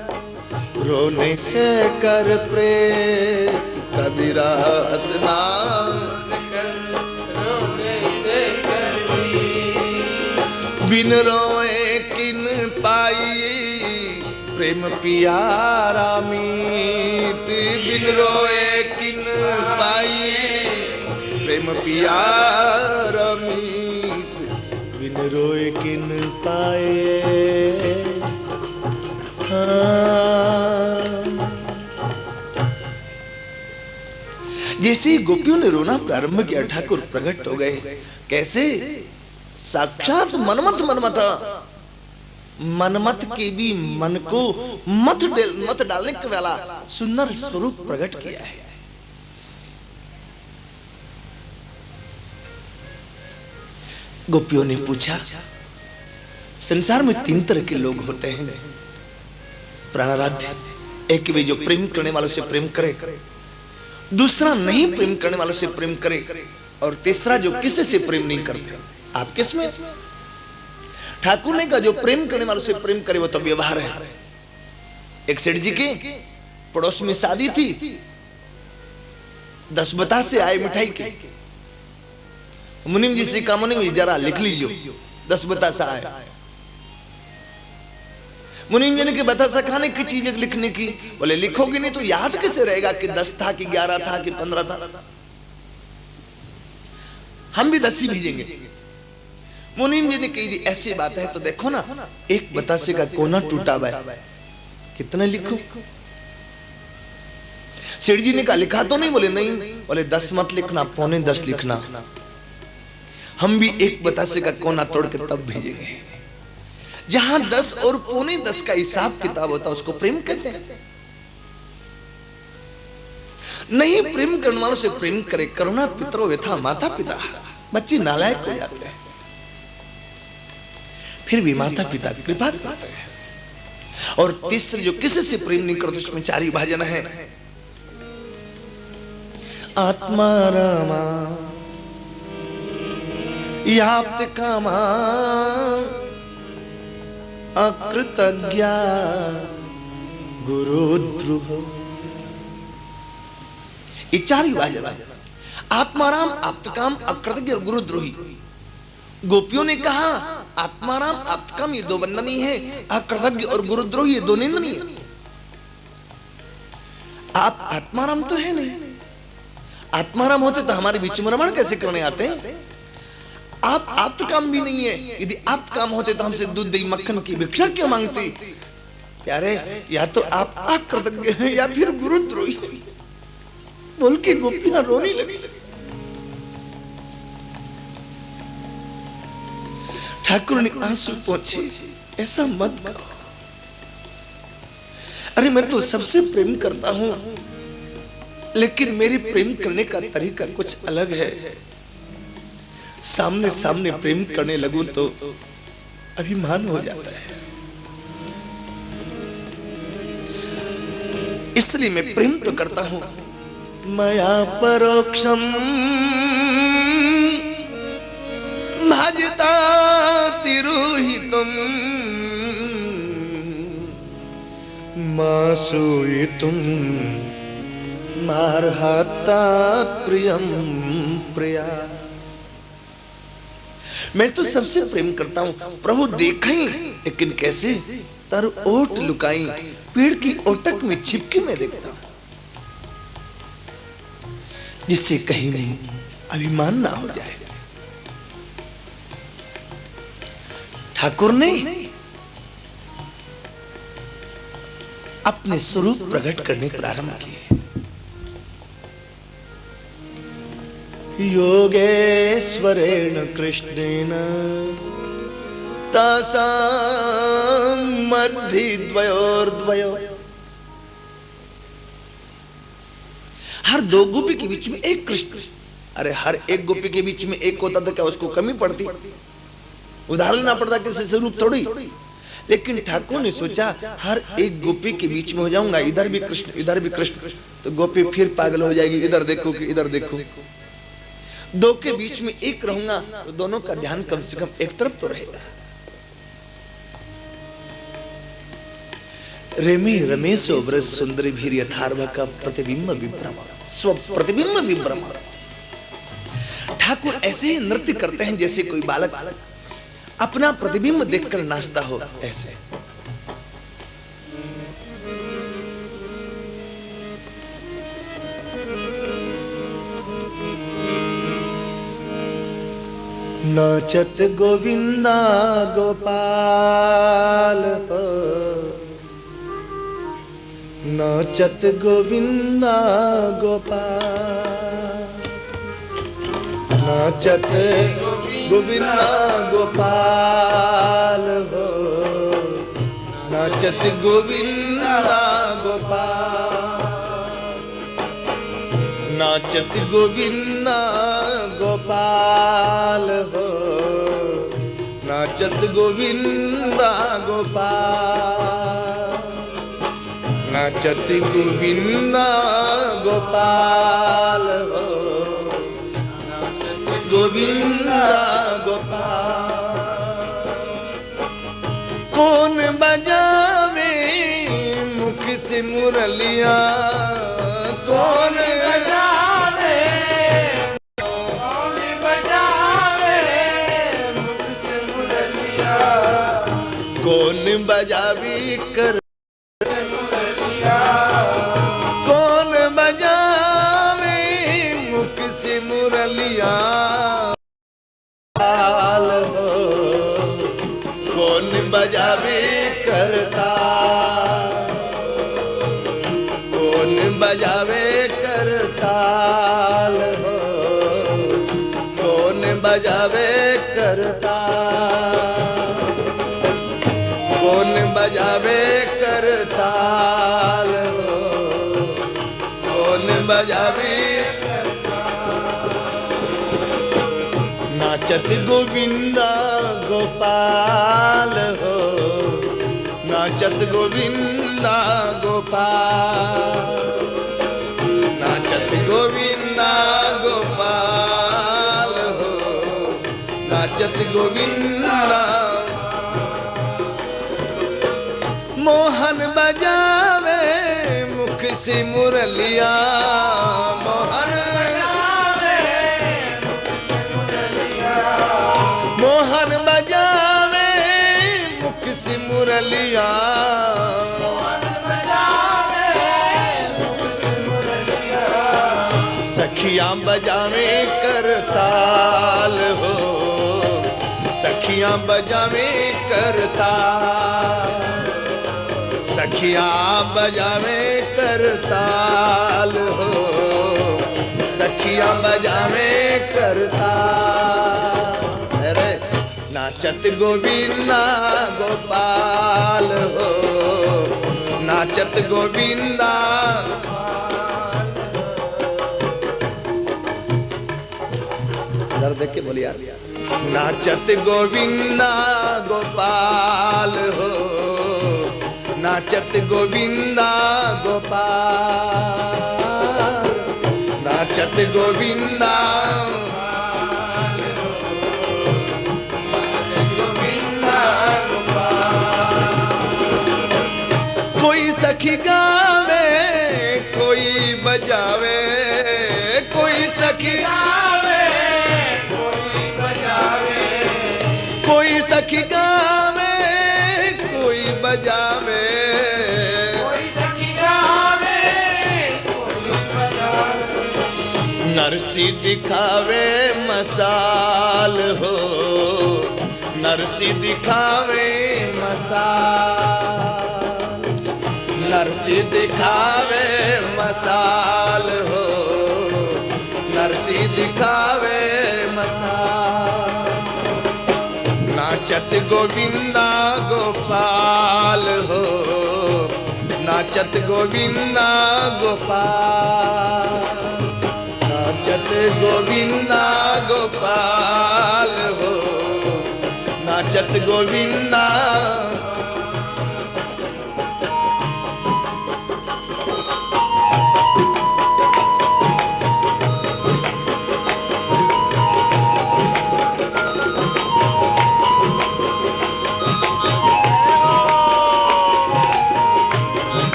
रोने से कर प्रेम, कबीरा हंसना बिन रोए किन पाइए प्रेम पियारा मीत, बिन रोए किन पाइए प्रेम पियारा मीत, बिन रोए किन पाए। जैसे गोपियों ने रोना प्रारंभ किया, ठाकुर प्रकट हो गए। कैसे? साक्षात मनमत के भी मन को मत डालने के वाला सुंदर स्वरूप प्रकट किया है। गोपियों ने पूछा, संसार में 3 तरह के लोग होते हैं। प्राणाराध्य, एक भी जो प्रेम करने वालों से प्रेम करे, दूसरा नहीं प्रेम करने वालों से प्रेम करे, और तीसरा जो किसी से प्रेम नहीं करते। आप किस में? ठाकुर ने कहा जो प्रेम करने वालों से प्रेम करे वो तो व्यवहार है। एक सेठ जी के पड़ोस में शादी थी, 10 बतासे आए मिठाई के। मुनीम जी से कहा, मुनीम जी जरा लिख लीजिए 10 बतासा आए। मुनीम जी ने कि बतासा खाने की चीज लिखने की। बोले लिखोगे नहीं तो याद कैसे रहेगा कि 10 था कि 11 था कि 15 था, हम भी 10 ही भेजेंगे। मुनीम जी ने कही ऐसी बात है तो देखो ना, एक बतासे का कोना टूटा हुआ है, कितने लिखो? सेठ जी ने कहा लिखा तो नहीं? बोले नहीं। बोले 10 मत लिखना, 9:45 लिखना, हम भी एक बतासे का कोना तोड़ के तब भेजेंगे। जहां 10 और 9:45 का हिसाब किताब होता है उसको प्रेम कहते हैं। नहीं प्रेम करने वालों से प्रेम करे, करुणा पितरो व्यथा माता पिता। बच्चे नालायक हो जाते हैं, फिर भी माता पिता कृपा करते हैं। और तीसरे जो किसी से प्रेम नहीं करते उसमें 4 विभाजन है। आत्मा रामा याप्त कामा अकृतज्ञा गुरुद्रोह, ये 4 विभाजन है। आत्माराम, आप्तकाम, अकृतज्ञ और गुरुद्रोही। गोपियों ने कहा आत्माराम आप्तकाम ये 2 वंदनीय है, अकृतज्ञ और गुरुद्रोही ये 2 निंदनीय। आप आत्माराम तो है नहीं, आत्माराम होते तो हमारे बीच में रमण कैसे करने आते हैं? आप आप्तकाम भी नहीं है, यदि आप्तकाम होते तो हमसे दूध दही मक्खन की भिक्षा क्यों मांगते? प्यारे, या तो आप अकृतज्ञ हैं या फिर गुरुद्रोही। बोल के गोपियां रोने लगी। ठाकुर ने आंसू पोंछे, ऐसा मत करो। अरे मैं तो सबसे प्रेम करता हूं, लेकिन मेरी प्रेम करने का तरीका कुछ अलग है। सामने सामने प्रेम करने लगूं तो अभिमान हो जाता है, इसलिए मैं प्रेम तो करता हूं। मया परोक्षम भजता तिरुहितम मासूयितुम मार्हातात प्रियम प्रिया। मैं तो सबसे प्रेम करता हूं प्रभु, देखई लेकिन कैसे? तर ओट लुकाई, पेड़ की ओटक में छिपके मैं देखता हूं, जिससे कहीं अभिमान ना हो जाए। ठाकुर ने अपने स्वरूप प्रकट करने प्रारंभ किए। योगेश्वरेण कृष्णेन तासां मद्धि द्वयोर्द्वयो। हर दो गोपी के बीच में एक कृष्ण। अरे हर एक गोपी के बीच में एक होता तो क्या उसको कमी पड़ती? उदाहरण लेना पड़ता किसी स्वरूप थोड़ी। लेकिन ठाकुर ने सोचा हर एक गोपी के बीच में हो जाऊंगा, इधर भी कृष्ण इधर भी कृष्ण, तो गोपी फिर पागल हो जाएगी, इधर देखो कि इधर देखो। दो के बीच में एक रहूंगा तो दोनों का ध्यान कम से कम एक तरफ तो रहेगा। रेमी रमेशो ब्रज सुंदरी भीर यथार्व का प्रतिबिंब विभ्रम, स्व प्रतिबिंब विभ्रम। ठाकुर ऐसे ही नृत्य करते हैं जैसे कोई बालक अपना प्रतिबिंब देखकर नाचता हो ऐसे। नाचत गोविंदा गोपाल हो, नाचत गोविंदा गोपाल, नाचत गोविंदा गोपाल हो, नाचत गोविंदा गोपाल, नाचत गोविंदा गोपाल हो, नाचत गोविंदा गोपाल, नाचत गोविंदा गोपाल हो, गोविंदा गोपाल। कौन बजावे मुख से मुरलिया, कौन बजावे, कौन बजावे मुख से मुरलिया, कौन बजावे कर मुरलिया, कौन बजावे मुख से मुरलिया, कौन बजावे करता, कौन बजावे करताल हो, कौन बजावे करता, कौन बजावे करताल हो, कौन बजावे नाचत गोविंदा गोपाल हो, नाचत गोविंदा गोपाल, नाचत गोविंदा गोपाल हो, नाचत गोविंदा। मोहन बजावे मुख से मुरलिया, मोहन मोहन बजावे मुख से मुरलिया, सखियां बजावे करताल हो, सखियां बजावे करताल, सखियां बजावे करताल हो, सखियां बजावे करताल। नाचत गोविंदा गोपाल हो, नाचत गोविंदा। देख के बोलिए यार, नाचत गोविंदा गोपाल हो, नाचत गोविंदा गोपाल, नाचत गोविंदा। कोई सखी गावे कोई बजावे, सखी गावे, कोई बजावे, कोई सखी गावे, कोई बजावे, कोई सखी गावे, कोई बजावे। नरसी दिखावे मसाल हो, नरसी दिखावे मसाल, नरसी दिखावे मसाल हो, नरसी दिखावे मसाल। नाचत गोविंदा गोपाल हो, नाचत गोविंदा गोपाल, नाचत गोविंदा गोपाल हो, नाचत गोविंदा।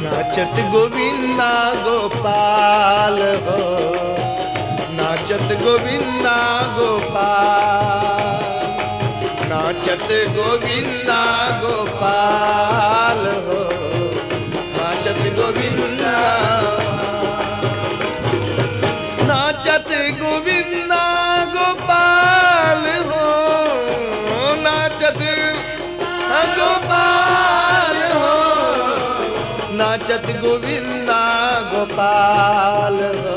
नाचत गोविंदा गोपाल हो, नाचत गोविंदा गोपाल, नाचत गोविंदा गोपाल हो, नाचत गोविंदा, नाचत गोविंदा गोपाल हो, नाचत गोपाल हो, नाचत गोविंदा गोपाल हो,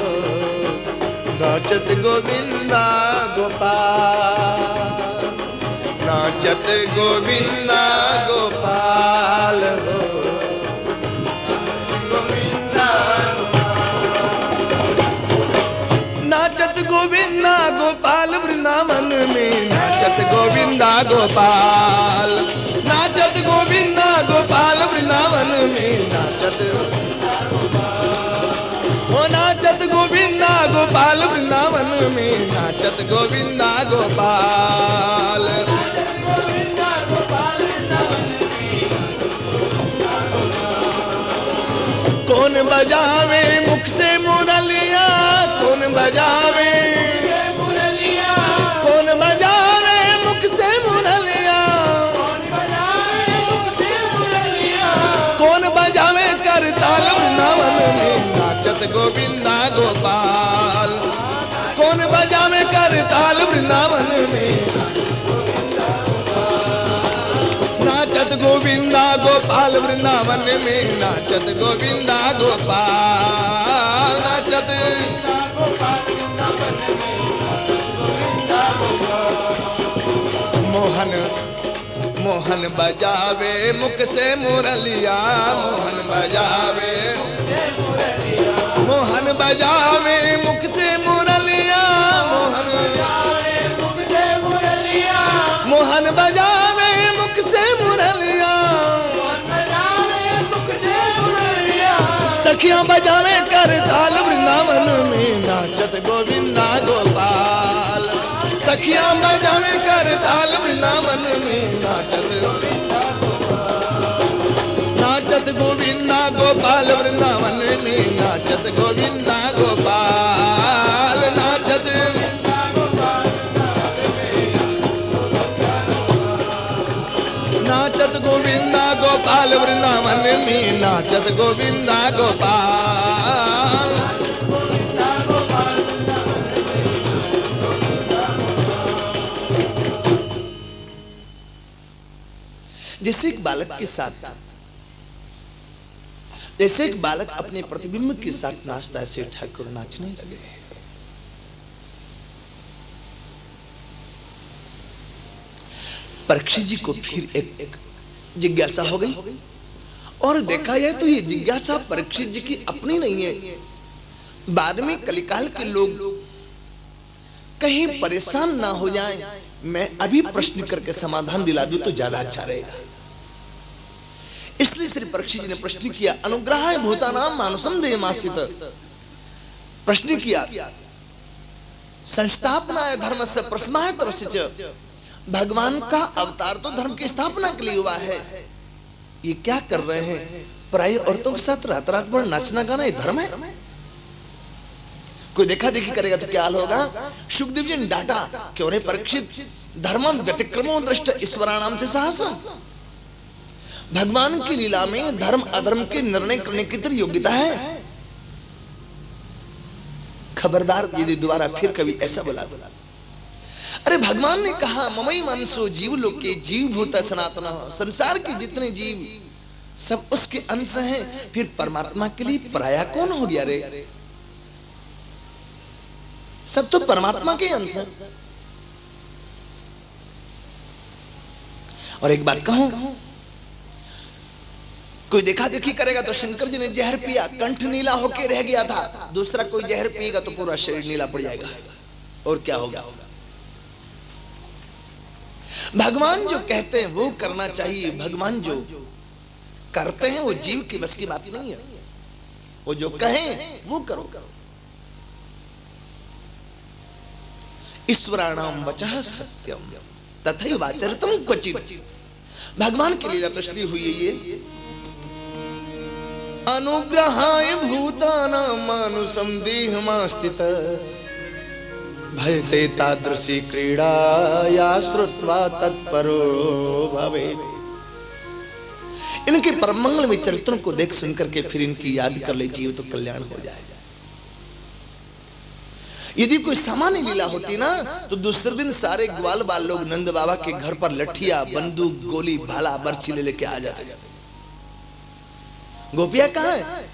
नाचत गोविंदा गोपाल, नाचत गोविंदा गोपाल हो, गोविंदा। नाचत गोविंदा गोपाल वृंदावन में, नाचत गोविंदा गोपाल, नाचत गोविंदा गोपाल वृंदावन में, नाचत ओ नाचत गोविंदा गोपाल वृंदावन में, नाचत गोविंदा गोपाल, गोविंदा गोपाल वृंदावन में। कौन बजावे मुख से मुरलिया, कौन बजावे मुरलिया, कौन बजावे मुख से मुरलिया, कौन बजावे करताल वृंदावन में, नाचत गोविंदा गोपाल, कौन बजावे करताल वृंदावन में, नाचत गोविंदा गोपाल वृंदावन में, नाचत गोविंदा गोपाल, नाचत गोपाल वृंदावन में, गोविंदा गोपाल। मोहन मोहन बजावे मुख से मुरलिया, मोहन बजावे, मोहन बजावे मुख से मुरलिया, मोहन बजावे मुख से मुरलिया, मोहन बजावे मुख से मुरलिया, मुख से मुरलिया। सखियां बजावे करताल वृंदावन में, नाचत गोविंदा गोपाल, सखियां बजावे करताल वृंदावन में, नाचत गोविंदा गोपाल, नाचत गोविंदा गोपाल वृंदावन में, नाचत गोविंदा गोपाल, नाचत नाचत गोविंदा गोपाल वृंदावन में, नाचत गोविंदा गोपाल। जैसे एक बालक के साथ, जैसे एक बालक अपने प्रतिबिंब के साथ नाचता, ऐसे ठाकुर नाचने लगे। परीक्षित जी को फिर एक जिज्ञासा हो गई, और देखा जाए तो ये जिज्ञासा परीक्षित जी की अपनी नहीं है। बाद में कलिकाल के लोग कहीं परेशान ना हो जाएं, मैं अभी प्रश्न करके समाधान दिला दूं तो ज्यादा अच्छा रहेगा। इसलिए श्री परीक्षित जी ने प्रश्न किया, अनुग्रहाय भूतानां मानुषं देयमासीत, प्रश्न किया संस्थापनाय धर्मस्य प्रश्नाय तरस्य च, भगवान का अवतार तो धर्म की स्थापना के लिए हुआ है, ये क्या कर रहे हैं? पराई औरतों के साथ रात रात भर नाचना गाना ये धर्म है? कोई देखा देखी करेगा तो क्या हाल होगा? सुखदेव जी ने डांटा, क्यों रे परीक्षित, धर्मम व्यतिक्रमो दृष्ट ईश्वराणाम से साहसम। भगवान की लीला में धर्म अधर्म के निर्णय करने की तरह योग्यता है। खबरदार यदि दोबारा फिर कभी ऐसा बोला तो। अरे भगवान ने कहा ममई मनसो जीव लोके जीव भूत सनातन, संसार के जितने जीव सब उसके अंश हैं, फिर परमात्मा के लिए पराया कौन हो गया रे? सब तो परमात्मा के अंश हैं। और एक बात कहूं, कोई देखा देखी करेगा तो शंकर जी ने जहर पिया, कंठ नीला होके रह गया था, दूसरा कोई जहर पिएगा तो पूरा शरीर नीला पड़ जाएगा, और क्या होगा? भगवान जो कहते हैं वो करना चाहिए, भगवान जो करते हैं वो जीव की बस की बात नहीं है। वो जो कहें वो करो। ईश्वराणाम वचः सत्यम तथैव आचरितम क्वचित्। भगवान की लीला तो इसलिए हुई है ये, अनुग्रहाय भूतानां मानुषं देहमास्थित भजते तादृशी क्रीड़ा या श्रुत्वा तत्परो भवेत्। इनके परम मंगलमय चरित्रों को देख सुनकर के फिर इनकी याद कर ले जीव तो कल्याण हो जाएगा। यदि कोई सामान्य लीला होती ना तो दूसरे दिन सारे ग्वाल बाल लोग नंद बाबा के घर पर लठिया बंदूक गोली भाला बर्छी ले लेके आ जाते। गोपिया कहाँ है?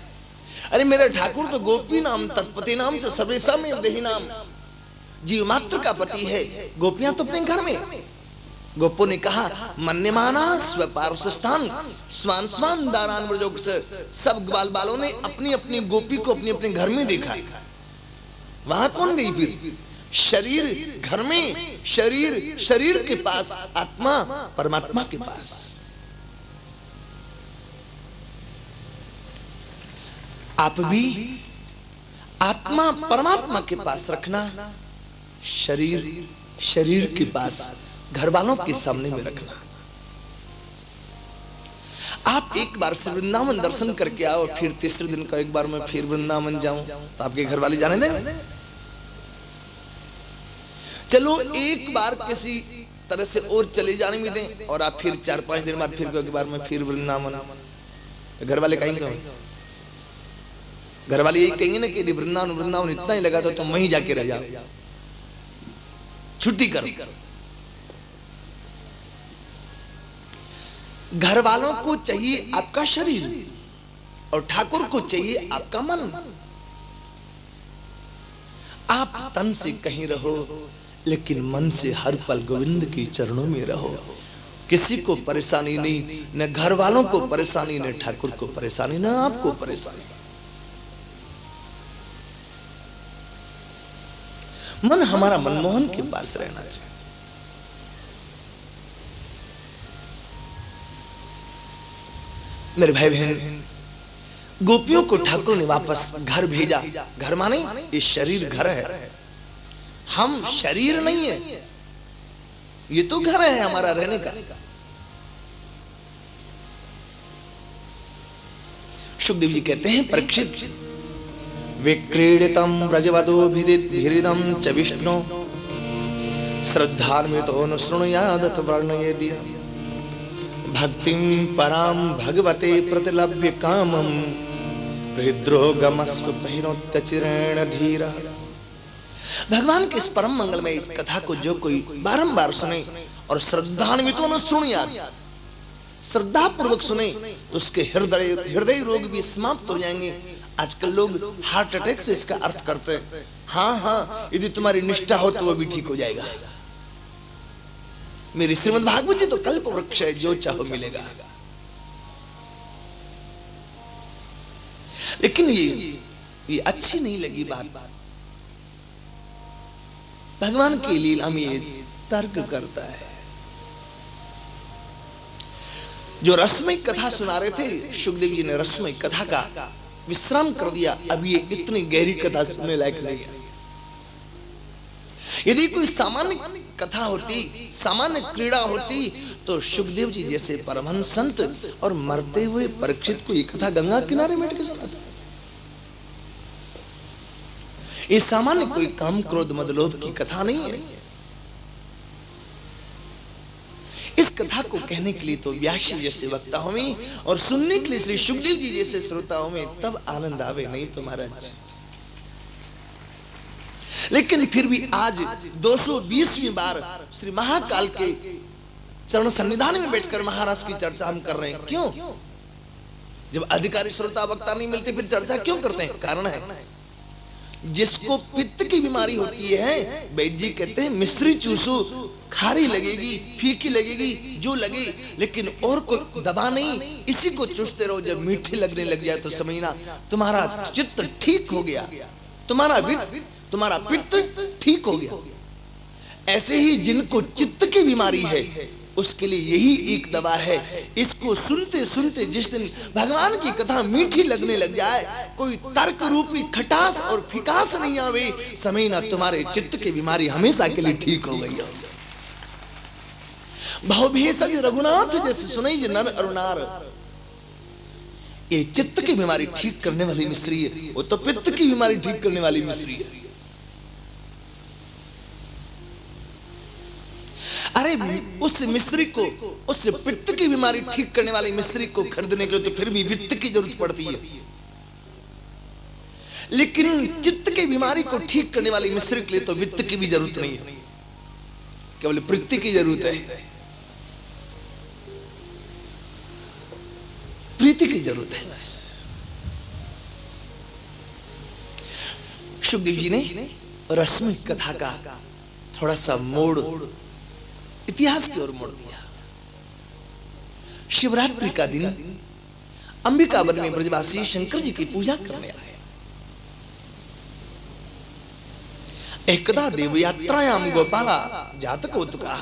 अरे मेरा ठाकुर तो गोपी नाम तत्पति नाम से सर्वेशा में देही नाम, जीव मात्र का पति है। गोपियां तो अपने घर में। गोपो ने कहा मन्यमाना स्वपारुष स्थान स्वान स्वान दारान ब्रजोग से, सब ग्वाल बालों ने अपनी अपनी गोपी को अपने अपने घर में देखा। वहां कौन गई फिर? शरीर घर में, शरीर शरीर के पास, आत्मा परमात्मा के पास। आप भी आत्मा परमात्मा के पास रखना, शरीर शरीर के पास, घर वालों के सामने में रखना। आप एक बार से वृंदावन दर्शन करके आओ, फिर तीसरे दिन का एक बार मैं फिर वृंदावन जाऊं तो आपके घर वाले जाने देंगे? चलो एक बार किसी तरह से और चले जाने में दें, और आप फिर 4-5 दिन बाद फिर एक बार मैं फिर वृंदावन, घर वाले कहेंगे? घर वाले यही कहेंगे ना कि यदि वृंदावन वृंदावन इतना ही लगा तो तुम वहीं जाके रह जाओ, छुट्टी करो। घर वालों को चाहिए आपका शरीर और ठाकुर को चाहिए आपका मन। आप तन से कहीं रहो लेकिन मन से हर पल गोविंद के चरणों में रहो। किसी को परेशानी नहीं, न घर वालों को परेशानी, न ठाकुर को परेशानी, न आपको परेशानी। मन हमारा मनमोहन के पास रहना चाहिए। मेरे भाई बहन, गोपियों को ठाकुर ने वापस घर भेजा। घर माने ये शरीर घर है, हम शरीर नहीं है, ये तो घर है हमारा रहने का। सुखदेव जी कहते हैं परीक्षित, विक्रीडितम व्रजवधूभिरिदं च विष्णु श्रद्धान्वितो न शृणुयादथ वर्णयेद्य भक्तिं परां भगवते प्रतिलभ्य कामं हृद्रोगमस्वपहिनोत्यचिरेण धीरः। भगवान के इस परम मंगलमय कथा को जो कोई बारंबार सुने और श्रद्धान्वितो न शृणुयाद, श्रद्धा पूर्वक सुने तो उसके हृदय रोग भी समाप्त हो जाएंगे। आजकल लोग हार्ट अटैक से इसका अर्थ करते हैं। हाँ हाँ, यदि तुम्हारी निष्ठा हो तो वो भी ठीक हो जाएगा। मेरी श्रीमद् भागवत जी तो कल्प वृक्ष है, जो चाहो मिलेगा। लेकिन ये अच्छी नहीं लगी बात। भगवान की लीला में ये तर्क करता है। जो रसमय कथा सुना रहे थे सुखदेव जी ने रसमय कथा का विश्राम कर दिया। अब ये इतनी गहरी कथा सुनने लायक नहीं है। यदि कोई सामान्य कथा होती, सामान्य क्रीड़ा होती, तो सुखदेव जी जैसे परमहंस संत और मरते हुए परीक्षित को ये कथा गंगा किनारे बैठ के सुनाते। ये सामान्य कोई काम क्रोध मद लोभ की कथा नहीं है। इस कथा को कहने के लिए तो व्यास जैसे वक्ताओं में और सुनने के लिए श्री सुखदेव जी जैसे श्रोताओं में तब आनंद आवे, नहीं तो महाराज। लेकिन फिर भी आज 220वीं बार श्री महाकाल के चरण सन्निधान में बैठकर महाराज की चर्चा हम कर रहे हैं। क्यों? जब अधिकारी श्रोता वक्ता नहीं मिलते फिर चर्चा क्यों करते हैं? कारण है, जिसको पित्त की बीमारी होती है, वैद्य जी कहते हैं मिश्री चूसो, खारी लगेगी, फीकी लगेगी, जो लगे, लेकिन और कोई दवा नहीं, इसी को चूसते रहो। जब मीठी लगने लग जाए तो समझना तुम्हारा चित्त ठीक हो गया, तुम्हारा पित्त ठीक हो गया। ऐसे ही जिनको चित्त की बीमारी है उसके लिए यही एक दवा है। इसको सुनते सुनते जिस दिन भगवान की कथा मीठी लगने लग जाए, कोई तर्क रूपी खटास और फिकास नहीं आवे, समझना तुम्हारे चित्त की बीमारी हमेशा के लिए ठीक हो गई। भवभेषज रघुनाथ जैसे सुनई जे नर अरुणार, ये चित्त की बीमारी ठीक करने वाली मिश्री है, वो तो पित्त की बीमारी ठीक करने वाली मिश्री है। अरे उस मिश्री को, उस पित्त की बीमारी ठीक करने वाली मिश्री को खरीदने के लिए तो फिर भी वित्त की जरूरत पड़ती है, लेकिन चित्त की बीमारी को ठीक करने वाली मिश्री के लिए तो वित्त की भी जरूरत नहीं है, केवल प्रीति की जरूरत है, प्रीति की जरूरत है बस। सुखदेव जी ने रश्मि कथा का थोड़ा सा मोड़ इतिहास की ओर मोड़ दिया। शिवरात्रि का दिन अंबिकावन में ब्रजवासी शंकर जी की पूजा करने आए। एकदा देव यात्रायाम गोपाला जातकोतुका,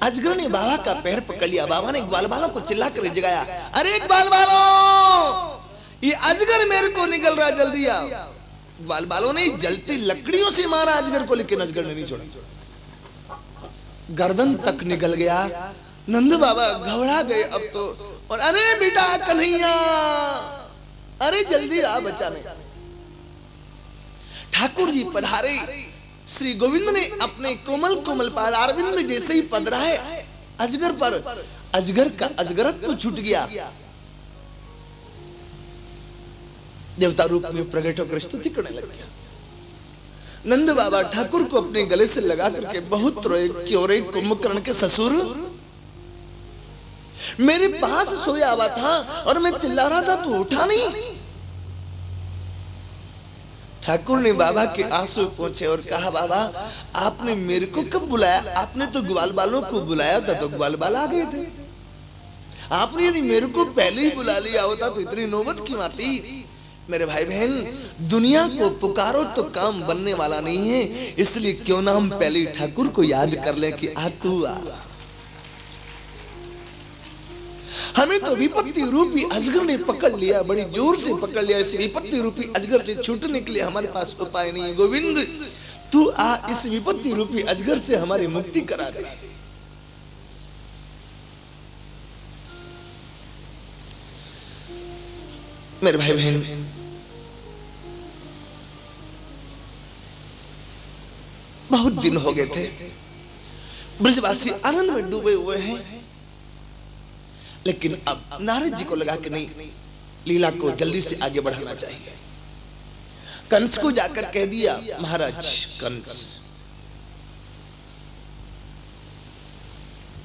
अजगर ने बाबा का पैर पकड़ लिया। बाबा ने ग्वाल बालों को चिल्ला कर जगाया, अरे ग्वाल बालों, ये अजगर मेरे को निकल रहा, जल्दी आओ। ग्वाल बालों ने जलती लकड़ियों से मारा अजगर को, लेकिन अजगर ने नहीं छोड़ा, गर्दन तक निकल गया। नंद बाबा घबरा गए अब तो, और अरे बेटा कन्हैया, अरे जल्दी आ बचाने। ठाकुर जी पधारे, श्री गोविंद ने अपने कोमल कोमल पादारविंद जैसे ही पधराए अजगर पर, अजगर का अजगरत्व तो छूट गया। देवता रूप में प्रकट होकर स्तुति करने लग गया। नंद बाबा ठाकुर को अपने गले से लगा करके बहुत रोए, क्यों रे कुंभकर्ण के ससुर, मेरे पास सोया हुआ था और मैं चिल्ला रहा था, तू उठा नहीं। ठाकुर ने बाबा के आंसू पोंछे और कहा, बाबा आपने मेरे को कब बुलाया? आपने तो ग्वाल बालों को बुलाया था तो ग्वाल बाल आ गए थे। आपने यदि मेरे को पहले ही बुला लिया होता तो इतनी नौबत क्यों आती? मेरे भाई बहन, दुनिया को पुकारो तो काम बनने वाला नहीं है, इसलिए क्यों ना हम पहले ठाकुर को याद कर ले कि आ तू आ। हमें तो विपत्ति रूपी अजगर ने पकड़ लिया, बड़ी जोर से पकड़ लिया। इस विपत्ति रूपी अजगर से छूटने के लिए हमारे पास उपाय नहीं है। गोविंद तू आ, इस विपत्ति रूपी अजगर से हमारी मुक्ति करा दे। मेरे भाई बहन, बहुत दिन हो गए थे, ब्रजवासी आनंद में डूबे हुए हैं, लेकिन अब नारद जी को लगा कि नहीं, लीला को जल्दी से आगे बढ़ाना चाहिए। कंस को जाकर कह दिया, महाराज कंस,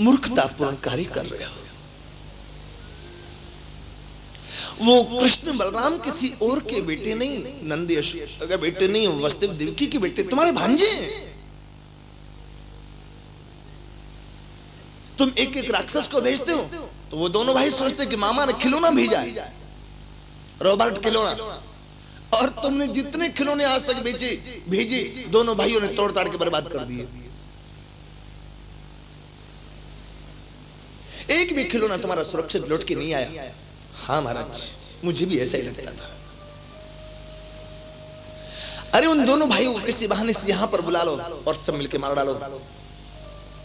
मूर्खतापूर्ण कार्य कर रहे हो। वो कृष्ण बलराम किसी और के बेटे नहीं, नंद यशोदा के बेटे नहीं, वसुदेव देवकी के बेटे, तुम्हारे भांजे। तुम एक एक राक्षस को भेजते हो तो वो दोनों भाई सोचते कि मामा ने खिलौना भेजा है, रॉबर्ट खिलौना, और तुमने जितने खिलौने आज तक भेजे दोनों भाइयों ने तोड़ ताड़ के बर्बाद कर दिए। एक भी खिलौना तुम्हारा सुरक्षित लौट के नहीं आया। हाँ महाराज, मुझे भी ऐसा ही लगता था। अरे उन दोनों भाइयों को किसी बहाने से यहां पर बुला लो और सब मिलके मार डालो।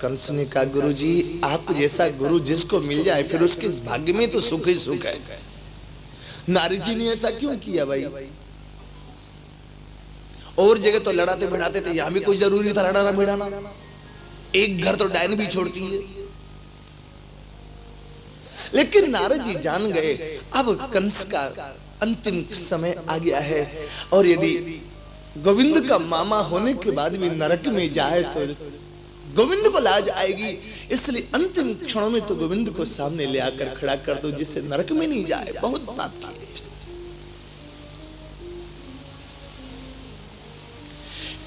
कंस ने कहा गुरुजी, आप जैसा गुरु जिसको मिल जाए फिर उसके भाग्य में तो सुख ही सुख है। नारद जी ने ऐसा क्यों किया भाई? और जगह तो लड़ाते भिड़ाते थे, यहां भी कोई जरूरी था लड़ाना भिड़ाना? एक घर तो डायन भी छोड़ती है। लेकिन नारद जी जान गए अब कंस का अंतिम समय आ गया है, और यदि गोविंद का मामा होने के बाद भी नरक में जाए तो गोविंद को लाज आएगी, इसलिए अंतिम क्षणों में तो गोविंद को सामने ले आकर खड़ा कर दो जिससे नरक में नहीं जाए। बहुत पाप किए।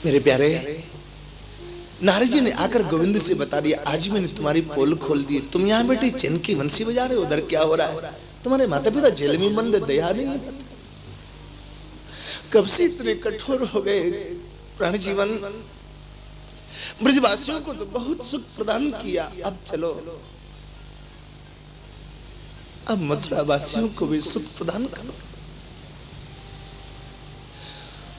मेरे प्यारे, नारद जी ने आकर गोविंद से बता दिया, आज मैंने तुम्हारी पोल खोल दी, तुम यहाँ बैठे चैन की बंसी बजा रहे हो, उधर क्या हो रहा है? तुम्हारे माता पिता जेल में बंद, दया नहीं है? कब से इतने कठोर हो गए? प्राण जीवन ब्रजवासियों को तो बहुत सुख प्रदान किया, अब चलो अब मथुरा वासियों को भी सुख प्रदान करो।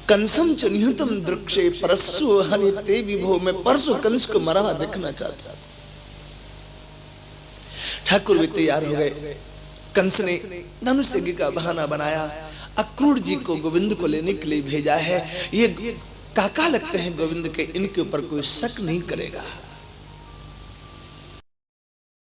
कंसम च निहतम दृक्षे परस्सु हनिते विभो, मैं परसों कंस को मरा हुआ देखना चाहता। ठाकुर भी तैयार हो गए। कंस ने धनुष यज्ञ का बहाना बनाया, अक्रूर जी को गोविंद को लेने के लिए भेजा है। ये काका लगते हैं गोविंद के, इनके ऊपर कोई शक नहीं करेगा।